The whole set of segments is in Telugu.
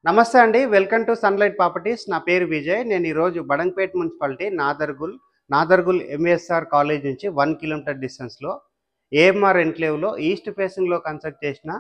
నమస్తే అండి. Welcome to sunlight properties. నా పేరు విజయ్. నేను ఈరోజు Badangpet municipality Nadargul MVSR college నుంచి 1 కిలోమీటర్ డిస్టెన్స్‌లో ఏఎంఆర్ ఎన్‌క్లేవ్‌లో ఈస్ట్ ఫేసింగ్‌లో కన్స్ట్రక్ట్ చేసిన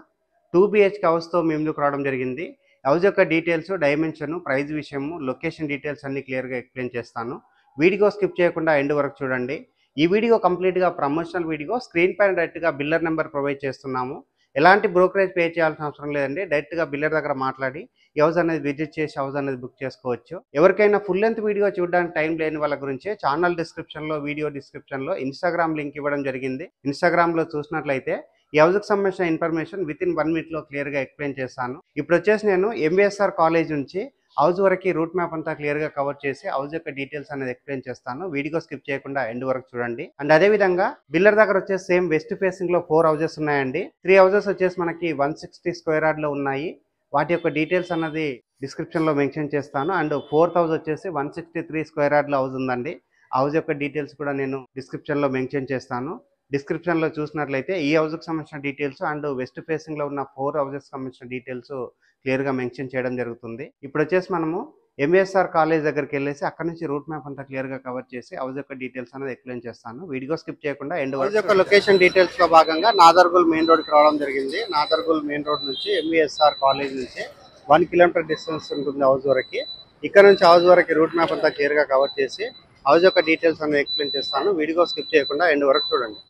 2 బీహెచ్‌కే హౌస్‌తో మీ ముందుకు రావడం జరిగింది. హౌస్ యొక్క డీటెయిల్స్, డైమెన్షన్, ప్రైస్ విషయము, లొకేషన్ డీటెయిల్స్ అన్నీ క్లియర్‌గా ఎక్స్‌ప్లెయిన్ చేస్తాను. వీడియో స్కిప్ చేయకుండా ఎండ్ వరకు చూడండి. ఈ వీడియో కంప్లీట్‌గా ప్రమోషనల్ వీడియో. స్క్రీన్ పైన డైరెక్ట్‌గా బిల్డర్ నెంబర్ ప్రొవైడ్ చేస్తున్నాము. ఎలాంటి బ్రోకరేజ్ పే చేయాల్సిన అవసరం లేదండి. డైరెక్ట్‌గా బిల్డర్ దగ్గర మాట్లాడి ఈ హౌస్ అనేది విజిట్ చేసి హౌస్ అనేది బుక్ చేసుకోవచ్చు. ఎవరికైనా ఫుల్ లెంత్ వీడియో చూడడానికి టైం లేని వాళ్ళ గురించి ఛానల్ డిస్క్రిప్షన్‌లో, వీడియో డిస్క్రిప్షన్‌లో ఇన్‌స్టాగ్రామ్ లింక్ ఇవ్వడం జరిగింది. ఇన్‌స్టాగ్రామ్‌లో చూసినట్లయితే ఈ హౌస్‌కి సంబంధించిన ఇన్ఫర్మేషన్ వితిన్ 1 మినిట్‌లో క్లియర్‌గా ఎక్స్‌ప్లెయిన్ చేస్తాను. ఇప్పుడొచ్చేసి నేను ఎంవీఎస్ఆర్ కాలేజ్ నుంచి హౌస్ వరకి రూట్ మ్యాప్ అంతా క్లియర్‌గా కవర్ చేసి హౌస్ యొక్క డీటెయిల్స్ అనేది ఎక్స్‌ప్లెయిన్ చేస్తాను. వీడియో స్కిప్ చేయకుండా ఎండ్ వరకు చూడండి. అండ్ అదే విధంగా బిల్డర్ దగ్గర వచ్చేసి సేమ్ వెస్ట్ ఫేసింగ్‌లో 4 హౌసెస్ ఉన్నాయండి. 3 హౌసెస్ వచ్చేసి మనకి 160 స్క్వేర్ యార్డ్‌లో ఉన్నాయి. వాటి యొక్క డీటెయిల్స్ అన్నది డిస్క్రిప్షన్‌లో మెన్షన్ చేస్తాను. అండ్ 4థ్ హౌస్ వచ్చేసి 163 స్క్వేర్ యార్డ్‌లో హౌస్ ఉందండి. ఆ హౌస్ యొక్క డీటెయిల్స్ కూడా నేను డిస్క్రిప్షన్‌లో మెన్షన్ చేస్తాను. డిస్క్రిప్షన్‌లో చూసినట్లయితే ఈ హౌస్‌కి సంబంధించిన డీటెయిల్స్ అండ్ వెస్ట్ ఫేసింగ్‌లో ఉన్న 4 హౌసెస్‌కి సంబంధించిన డీటెయిల్స్ క్లియర్‌గా మెన్షన్ చేయడం జరుగుతుంది. ఇప్పుడొచ్చేసి మనము ఎంవీఎస్ఆర్ కాలేజ్ దగ్గరికెళ్ళేసి అక్కడి నుంచి రూట్ మ్యాప్ అంతా క్లియర్‌గా కవర్ చేసి హౌస్ యొక్క డీటెయిల్స్ అనేది ఎక్స్‌ప్లెయిన్ చేస్తాను. వీడియో స్కిప్ చేయకుండా ఎండ్ వరకు. హౌస్ యొక్క లొకేషన్ డీటెయిల్స్‌లో భాగంగా నాదర్గుల్ మెయిన్ రోడ్‌కి రావడం జరిగింది. నాదర్గుల్ మెయిన్ రోడ్ నుంచి ఎంవీఎస్ఆర్ కాలేజ్ నుంచి 1 కిలోమీటర్ డిస్టెన్స్ ఉంటుంది హౌస్ వరకి. ఇక్కడ నుంచి హౌస్ వరకు రూట్ మ్యాప్ అంతా క్లియర్‌గా కవర్ చేసి హౌస్ యొక్క డీటెయిల్స్ అనేది ఎక్స్‌ప్లెయిన్ చేస్తాను. వీడియో స్కిప్ చేయకుండా ఎండ్ వరకు చూడండి.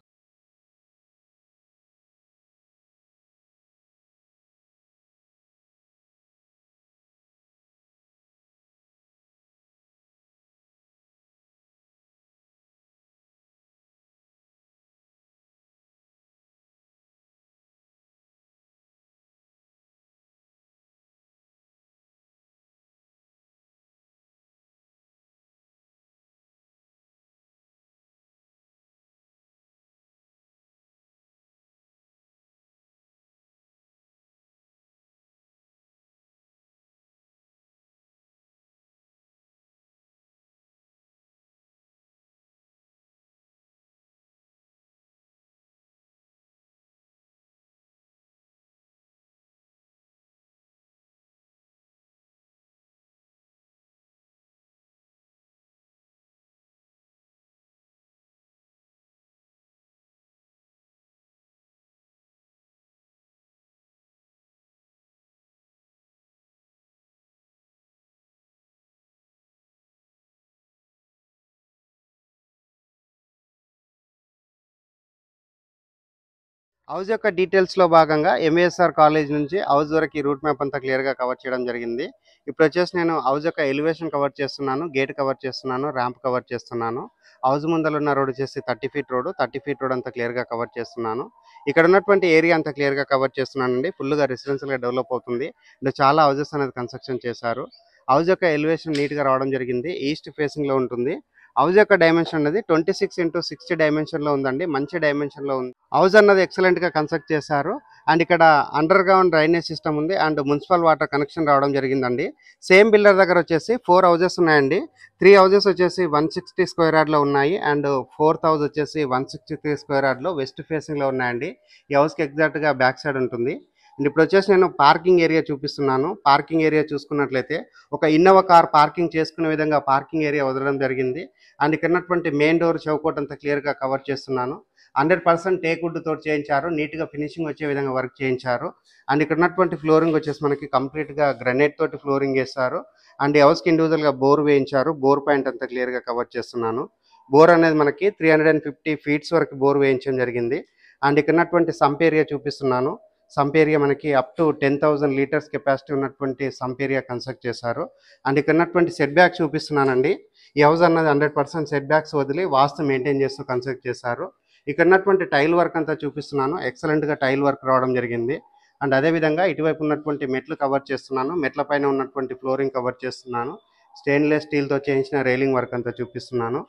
హౌస్ యొక్క డీటెయిల్స్‌లో భాగంగా ఎంవీఎస్ఆర్ కాలేజ్ నుంచి హౌస్ వరకు ఈ రూట్ మ్యాప్ అంతా క్లియర్‌గా కవర్ చేయడం జరిగింది. ఇప్పుడొచ్చేసి నేను హౌస్ యొక్క ఎలివేషన్ కవర్ చేస్తున్నాను, గేట్ కవర్ చేస్తున్నాను, ర్యాంప్ కవర్ చేస్తున్నాను. హౌస్ ముందల ఉన్న రోడ్ వచ్చేసి 30 ఫీట్ రోడ్. 30 ఫీట్ రోడ్ అంతా క్లియర్‌గా కవర్ చేస్తున్నాను. ఇక్కడ ఉన్నటువంటి ఏరియా అంతా క్లియర్‌గా కవర్ చేస్తున్నానండి. ఫుల్‌గా రెసిడెన్షియల్‌గా డెవలప్ అవుతుంది. అంటే చాలా హౌసెస్ అనేది కన్‌స్ట్రక్షన్ చేశారు. హౌస్ యొక్క ఎలివేషన్ నీట్‌గా రావడం జరిగింది. ఈస్ట్ ఫేసింగ్‌లో ఉంటుంది. హౌస్ యొక్క డైమెన్షన్ అనేది 26x60 డైమెన్షన్‌లో ఉందండి. మంచి డైమెన్షన్‌లో ఉంది. హౌస్ అన్నది ఎక్సలెంట్‌గా కన్స్ట్రక్ట్ చేశారు. అండ్ ఇక్కడ అండర్ గ్రౌండ్ డ్రైనేజ్ సిస్టమ్ ఉంది. అండ్ మున్సిపల్ వాటర్ కనెక్షన్ రావడం జరిగిందండి. సేమ్ బిల్డర్ దగ్గర వచ్చేసి 4 హౌసెస్ ఉన్నాయండి. 3 హౌసెస్ వచ్చేసి 160 స్క్వేర్ యార్డ్‌లో ఉన్నాయి. అండ్ 4థ్ హౌస్ వచ్చేసి 163 స్క్వేర్ యార్డ్‌లో వెస్ట్ ఫేసింగ్‌లో ఉన్నాయండి. ఈ హౌస్‌కి ఎగ్జాక్ట్‌గా బ్యాక్ సైడ్ ఉంటుంది. అండ్ ఇప్పుడు వచ్చేసి నేను పార్కింగ్ ఏరియా చూపిస్తున్నాను. పార్కింగ్ ఏరియా చూసుకున్నట్లయితే ఒక ఇన్నోవా కార్ పార్కింగ్ చేసుకునే విధంగా పార్కింగ్ ఏరియా వదలడం జరిగింది. అండ్ ఇక్కడ ఉన్నటువంటి మెయిన్ డోర్ చౌకోట్ అంతా క్లియర్‌గా కవర్ చేస్తున్నాను. 100% టేక్ వుడ్ తోటి చేయించారు. నీట్‌గా ఫినిషింగ్ వచ్చే విధంగా వర్క్ చేయించారు. అండ్ ఇక్కడ ఉన్నటువంటి ఫ్లోరింగ్ వచ్చేసి మనకి కంప్లీట్‌గా గ్రానైట్ తోటి ఫ్లోరింగ్ ఏశారు. అండ్ ఈ హౌస్‌కి ఇండివిడ్యువల్‌గా బోర్ వేయించారు. బోర్ పాయింట్ అంతా క్లియర్‌గా కవర్ చేస్తున్నాను. బోర్ అనేది మనకి 350 ఫీట్స్ వరకు బోర్ వేయించడం జరిగింది. అండ్ ఇక్కడ ఉన్నటువంటి సంప్ ఏరియా చూపిస్తున్నాను. సంప్ ఏరియా మనకి అప్ టు 10,000 లీటర్స్ కెపాసిటీ ఉన్నటువంటి సంప్ ఏరియా కన్స్ట్రక్ట్ చేశారు. అండ్ ఇక్కడ ఉన్నటువంటి సెట్ బ్యాక్ చూపిస్తున్నానండి. ఈ హౌస్ అన్నది 100% సెట్ బ్యాక్స్ వదిలి వాస్తు మెయింటైన్ చేస్తూ కన్స్ట్రక్ట్ చేశారు. ఇక్కడ ఉన్నటువంటి టైల్ వర్క్ అంతా చూపిస్తున్నాను. ఎక్సలెంట్‌గా టైల్ వర్క్ రావడం జరిగింది. అండ్ అదే విధంగా ఇటువైపు ఉన్నటువంటి మెట్లు కవర్ చేస్తున్నాను. మెట్ల పైన ఉన్నటువంటి ఫ్లోరింగ్ కవర్ చేస్తున్నాను. స్టెయిన్‌లెస్ స్టీల్‌తో చేయించిన రైలింగ్ వర్క్ అంతా చూపిస్తున్నాను.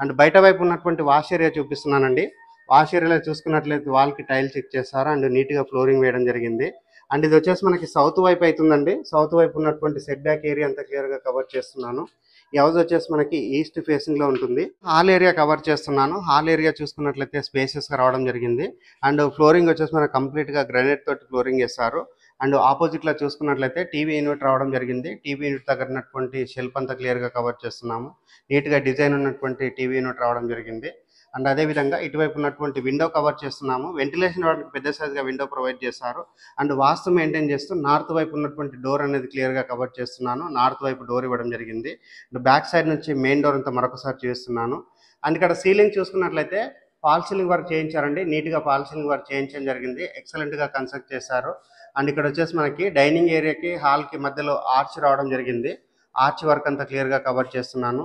అండ్ బయట వైపు ఉన్నటువంటి వాష్ ఏరియా చూపిస్తున్నానండి. వాష్ ఏరియాలో చూసుకున్నట్లయితే వాల్‌కి టైల్స్ ఇచ్చేసారు. అండ్ నీట్‌గా ఫ్లోరింగ్ వేయడం జరిగింది. అండ్ ఇది వచ్చేసి మనకి సౌత్ వైపు అవుతుందండి. సౌత్ వైపు ఉన్నటువంటి సెట్ బ్యాక్ ఏరియా అంతా క్లియర్‌గా కవర్ చేస్తున్నాను. ఈ హౌస్ వచ్చేసి మనకి ఈస్ట్ ఫేసింగ్‌లో ఉంటుంది. హాల్ ఏరియా కవర్ చేస్తున్నాను. హాల్ ఏరియా చూసుకున్నట్లయితే స్పేసెస్‌గా రావడం జరిగింది. అండ్ ఫ్లోరింగ్ వచ్చేసి మనకు కంప్లీట్‌గా గ్రానైట్ తోటి ఫ్లోరింగ్ ఏశారు. అండ్ ఆపోజిట్లో చూసుకున్నట్లయితే టీవీ యూనిట్ రావడం జరిగింది. టీవీ యూనిట్ దగ్గర ఉన్నటువంటి షెల్ఫ్ అంతా క్లియర్గా కవర్ చేస్తున్నాము. నీట్గా డిజైన్ ఉన్నటువంటి టీవీ యూనిట్ రావడం జరిగింది. అండ్ అదేవిధంగా ఇటువైపు ఉన్నటువంటి విండో కవర్ చేస్తున్నాము. వెంటిలేషన్ రావడానికి పెద్ద సైజ్గా విండో ప్రొవైడ్ చేశారు. అండ్ వాస్తు మెయింటైన్ చేస్తూ నార్త్ వైపు ఉన్నటువంటి డోర్ అనేది క్లియర్గా కవర్ చేస్తున్నాను. నార్త్ వైపు డోర్ ఇవ్వడం జరిగింది. అండ్ బ్యాక్ సైడ్ నుంచి మెయిన్ డోర్ అంతా మరొకసారి చేస్తున్నాను. అండ్ ఇక్కడ సీలింగ్ చూసుకున్నట్లయితే ఫాల్ సీలింగ్ వర్క్ చేయించారండి. నీట్గా ఫాల్ సీలింగ్ వర్క్ చేయించడం జరిగింది. ఎక్సలెంట్గా కన్స్ట్రక్ట్ చేశారు. అండ్ ఇక్కడ వచ్చేసి మనకి డైనింగ్ ఏరియాకి హాల్కి మధ్యలో ఆర్చ్ రావడం జరిగింది. ఆర్చ్ వర్క్ అంతా క్లియర్గా కవర్ చేస్తున్నాను.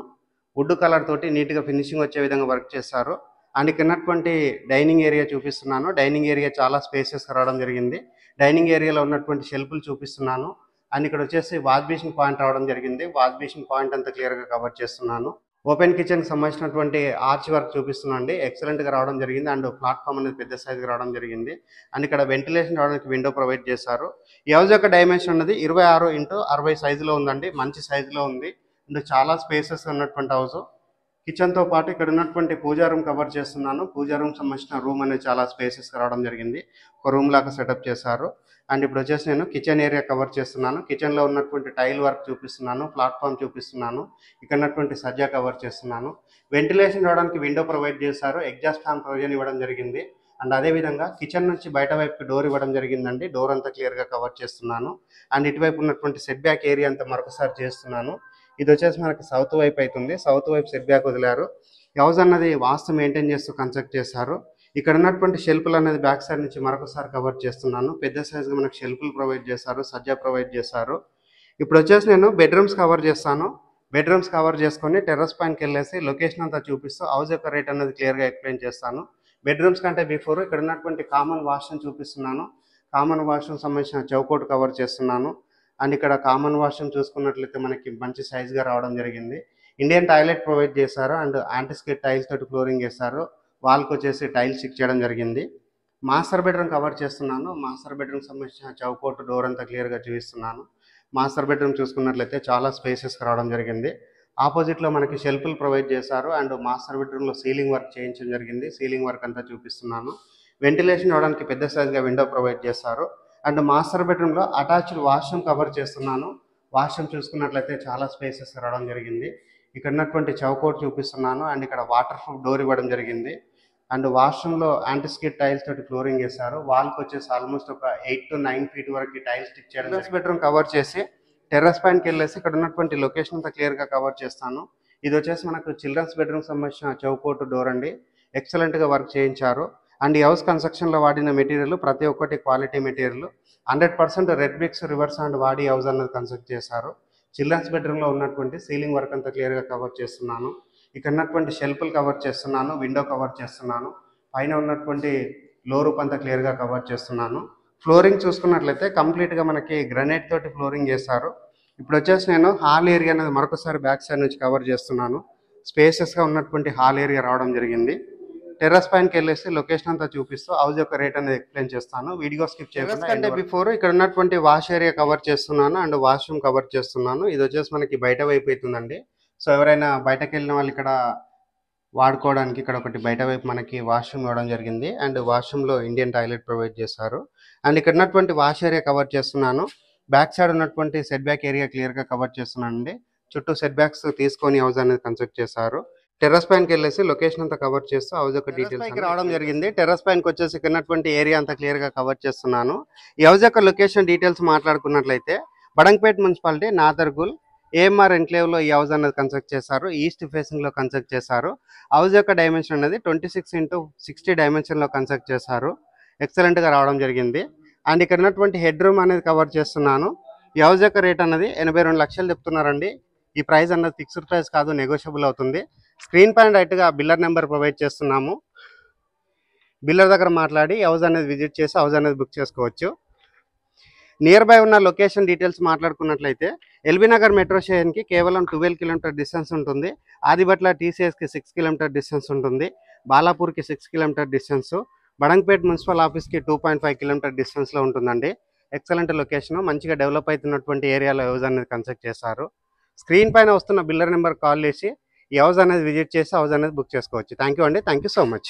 వుడ్ కలర్ తోటి నీట్గా ఫినిషింగ్ వచ్చే విధంగా వర్క్ చేశారు. అండ్ ఇక్కడ ఉన్నటువంటి డైనింగ్ ఏరియా చూపిస్తున్నాను. డైనింగ్ ఏరియా చాలా స్పేసెస్ రావడం జరిగింది. డైనింగ్ ఏరియాలో ఉన్నటువంటి షెల్ఫ్లు చూపిస్తున్నాను. అండ్ ఇక్కడ వచ్చేసి వాష్ బేసిన్ పాయింట్ రావడం జరిగింది. వాష్ బేసిన్ పాయింట్ అంతా క్లియర్గా కవర్ చేస్తున్నాను. ఓపెన్ కిచెన్కి సంబంధించినటువంటి ఆర్చ్ వర్క్ చూపిస్తున్నాండి. ఎక్సలెంట్గా రావడం జరిగింది. అండ్ ప్లాట్ఫామ్ అనేది పెద్ద సైజుగా రావడం జరిగింది. అండ్ ఇక్కడ వెంటిలేషన్ రావడానికి విండో ప్రొవైడ్ చేశారు. ఈ హౌస్ యొక్క డైమెన్షన్ అనేది 26x60 సైజులో ఉందండి. మంచి సైజులో ఉంది. అండ్ చాలా స్పేసెస్ ఉన్నటువంటి హౌస్. కిచెన్తో పాటు ఇక్కడ ఉన్నటువంటి పూజా రూమ్ కవర్ చేస్తున్నాను. పూజా రూమ్ సంబంధించిన రూమ్ అనేది చాలా స్పేసెస్గా రావడం జరిగింది. ఒక రూమ్ లాగా సెటప్ చేశారు. అండ్ ఇప్పుడు వచ్చేసి నేను కిచెన్ ఏరియా కవర్ చేస్తున్నాను. కిచెన్లో ఉన్నటువంటి టైల్ వర్క్ చూపిస్తున్నాను. ప్లాట్ఫామ్ చూపిస్తున్నాను. ఇక్కడ ఉన్నటువంటి సజ్జా కవర్ చేస్తున్నాను. వెంటిలేషన్ రావడానికి విండో ప్రొవైడ్ చేశారు. ఎగ్జాస్ట్ ఫ్యాన్ ప్రొవిజన్ ఇవ్వడం జరిగింది. అండ్ అదేవిధంగా కిచెన్ నుంచి బయట వైపుకి డోర్ ఇవ్వడం జరిగిందండి. డోర్ అంతా క్లియర్గా కవర్ చేస్తున్నాను. అండ్ ఇటువైపు ఉన్నటువంటి సెట్ బ్యాక్ ఏరియా అంతా మరొకసారి చేస్తున్నాను. ఇది వచ్చేసి మనకి సౌత్ వైపు అవుతుంది. సౌత్ వైపు సెట్ బ్యాక్ వదిలారు. హౌస్ అన్నది వాస్తు మెయింటైన్ చేస్తూ కన్స్ట్రక్ట్ చేశారు. ఇక్కడ ఉన్నటువంటి షెల్ఫ్లు అనేది బ్యాక్ సైడ్ నుంచి మరొకసారి కవర్ చేస్తున్నాను. పెద్ద సైజుగా మనకు షెల్ఫ్లు ప్రొవైడ్ చేశారు. సజ్జా ప్రొవైడ్ చేశారు. ఇప్పుడు వచ్చేసి నేను బెడ్రూమ్స్ కవర్ చేస్తాను. బెడ్రూమ్స్ కవర్ చేసుకొని టెర్రస్ పైనకి వెళ్ళేసి లొకేషన్ అంతా చూపిస్తూ హౌస్ యొక్క రేట్ అనేది క్లియర్గా ఎక్స్ప్లెయిన్ చేస్తాను. బెడ్రూమ్స్ కంటే బిఫోర్ ఇక్కడ ఉన్నటువంటి కామన్ వాష్రూమ్ చూపిస్తున్నాను. కామన్ వాష్రూమ్ సంబంధించిన చౌకోట్ కవర్ చేస్తున్నాను. అండ్ ఇక్కడ కామన్ వాష్రూమ్ చూసుకున్నట్లయితే మనకి మంచి సైజ్గా రావడం జరిగింది. ఇండియన్ టాయిలెట్ ప్రొవైడ్ చేశారు. అండ్ యాంటిస్కేట్ టైల్స్ తోటి ఫ్లోరింగ్ వేశారు. వాల్కి వచ్చేసి టైల్స్ స్టిక్ చేయడం జరిగింది. మాస్టర్ బెడ్రూమ్ కవర్ చేస్తున్నాను. మాస్టర్ బెడ్రూమ్ సంబంధించిన చౌకోట్ డోర్ అంతా క్లియర్గా చూపిస్తున్నాను. మాస్టర్ బెడ్రూమ్ చూసుకున్నట్లయితే చాలా స్పేసెస్ రావడం జరిగింది. ఆపోజిట్లో మనకి షెల్ఫ్లు ప్రొవైడ్ చేశారు. అండ్ మాస్టర్ బెడ్రూమ్లో సీలింగ్ వర్క్ చేయించడం జరిగింది. సీలింగ్ వర్క్ అంతా చూపిస్తున్నాను. వెంటిలేషన్ ఇవ్వడానికి పెద్ద సైజ్గా విండో ప్రొవైడ్ చేశారు. అండ్ మాస్టర్ బెడ్రూమ్లో అటాచ్డ్ వాష్రూమ్ కవర్ చేస్తున్నాను. వాష్రూమ్ చూసుకున్నట్లయితే చాలా స్పేసెస్ రావడం జరిగింది. ఇక్కడ ఉన్నటువంటి చౌకోట్ చూపిస్తున్నాను. అండ్ ఇక్కడ వాటర్ ప్రూఫ్ డోర్ ఇవ్వడం జరిగింది. అండ్ వాష్రూమ్లో యాంటిస్కేట్ టైల్స్ తోటి ఫ్లోరింగ్ వేశారు. వాల్కి వచ్చేసి ఆల్మోస్ట్ ఒక 8 to 9 feet వరకు టైల్స్ స్టిక్ చేయడం. బెడ్రూమ్ కవర్ చేసి టెర్రస్ పైనకి వెళ్ళేసి ఇక్కడ ఉన్నటువంటి లొకేషన్ అంతా క్లియర్గా కవర్ చేస్తాను. ఇది వచ్చేసి మనకు చిల్డ్రన్స్ బెడ్రూమ్ సంబంధించిన చౌకోట్ డోర్ అండి. ఎక్సలెంట్గా వర్క్ చేయించారు. అండ్ ఈ హౌస్ కన్స్ట్రక్షన్లో వాడిన మెటీరియల్ ప్రతి ఒక్కటి క్వాలిటీ మెటీరియల్. 100% రెడ్ బ్రిక్స్ రివర్స్ అండ్ వాడి హౌస్ అన్నది కన్స్ట్రక్ట్ చేశారు. చిల్డ్రన్స్ బెడ్రూమ్లో ఉన్నటువంటి సీలింగ్ వర్క్ అంతా క్లియర్గా కవర్ చేస్తున్నాను. ఇక్కడ ఉన్నటువంటి షెల్ఫ్లు కవర్ చేస్తున్నాను. విండో కవర్ చేస్తున్నాను. పైన ఉన్నటువంటి లో రూప్ అంతా క్లియర్గా కవర్ చేస్తున్నాను. ఫ్లోరింగ్ చూసుకున్నట్లయితే కంప్లీట్గా మనకి గ్రనైట్ తోటి ఫ్లోరింగ్ చేశారు. ఇప్పుడు వచ్చేసి నేను హాల్ ఏరియా అనేది మరొకసారి బ్యాక్ సైడ్ నుంచి కవర్ చేస్తున్నాను. స్పేసెస్గా ఉన్నటువంటి హాల్ ఏరియా రావడం జరిగింది. టెర్రస్ పైనకి వెళ్ళేసి లొకేషన్ అంతా చూపిస్తూ హౌస్ యొక్క రేట్ అనేది ఎక్స్ప్లెయిన్ చేస్తాను. వీడియో స్కిప్ చేయకుండా. అంటే బిఫోర్ ఇక్కడ ఉన్నటువంటి వాష్ ఏరియా కవర్ చేస్తున్నాను. అండ్ వాష్రూమ్ కవర్ చేస్తున్నాను. ఇది వచ్చేసి మనకి బయట వైపు అవుతుందండి. సో ఎవరైనా బయటకు వెళ్ళిన వాళ్ళు ఇక్కడ వాడుకోవడానికి ఇక్కడ ఒకటి బయట వైపు మనకి వాష్రూమ్ ఇవ్వడం జరిగింది. అండ్ వాష్రూమ్లో ఇండియన్ టాయిలెట్ ప్రొవైడ్ చేశారు. అండ్ ఇక్కడ ఉన్నటువంటి వాష్ ఏరియా కవర్ చేస్తున్నాను. బ్యాక్ సైడ్ ఉన్నటువంటి సెట్ బ్యాక్ ఏరియా క్లియర్గా కవర్ చేస్తున్నాను అండి. చుట్టూ సెట్ బ్యాక్స్ తీసుకొని హౌస్ అనేది కన్స్ట్రక్ట్ చేశారు. టెర్రస్ పైనకి వెళ్ళేసి లొకేషన్ అంతా కవర్ చేస్తూ హౌస్ యొక్క డీటెయిల్స్ రావడం జరిగింది. టెర్రస్ పైనకి వచ్చేసి ఉన్నటువంటి ఏరియా అంతా క్లియర్గా కవర్ చేస్తున్నాను. ఈ హౌస్ యొక్క లొకేషన్ డీటెయిల్స్ మాట్లాడుకున్నట్లయితే బడంగపేట్ మున్సిపాలిటీ నాదర్గుల్ ఏఎంఆర్ ఎన్క్లేవ్లో ఈ హౌస్ అనేది కన్స్ట్రక్ట్ చేశారు. ఈస్ట్ ఫేసింగ్లో కన్స్ట్రక్ట్ చేశారు. హౌస్ యొక్క డైమెన్షన్ అనేది 26x60 డైమెన్షన్లో కన్స్ట్రక్ట్ చేశారు. ఎక్సలెంట్గా రావడం జరిగింది. అండ్ ఇక్కడ ఉన్నటువంటి హెడ్ రూమ్ అనేది కవర్ చేస్తున్నాను. ఈ హౌస్ యొక్క రేట్ అనేది 82 లక్షలు చెప్తున్నారండి. ఈ ప్రైస్ అన్నది ఫిక్స్డ్ ప్రైస్ కాదు, నెగోషియబుల్ అవుతుంది. స్క్రీన్ పైన రైట్గా బిల్లర్ నెంబర్ ప్రొవైడ్ చేస్తున్నాము. బిల్లర్ దగ్గర మాట్లాడి హౌస్ అనేది విజిట్ చేసి హౌస్ అనేది బుక్ చేసుకోవచ్చు. నియర్ బై ఉన్న లొకేషన్ డీటెయిల్స్ మాట్లాడుకున్నట్లయితే ఎల్బీ నగర్ మెట్రో స్టేషన్కి కేవలం 12 కిలోమీటర్ డిస్టెన్స్ ఉంటుంది. ఆదిబట్ల టీసీఎస్కి 6 కిలోమీటర్ డిస్టెన్స్ ఉంటుంది. బాలాపూర్కి 6 కిలోమీటర్ డిస్టెన్స్. బడంగపేట్ మున్సిపల్ ఆఫీస్కి 2.5 కిలోమీటర్ డిస్టెన్స్లో ఉంటుందండి. ఎక్సలెంట్ లొకేషన్, మంచిగా డెవలప్ అవుతున్నటువంటి ఏరియాలో హౌస్ అనేది కన్స్ట్రక్ట్ చేశారు. స్క్రీన్ పైన వస్తున్న బిల్లర్ నెంబర్ కాల్ చేసి ఈ హౌస్ అనేది విజిట్ చేసి హౌస్ అనేది బుక్ చేసుకోవచ్చు. థ్యాంక్ యూ అండి. Thank you so much.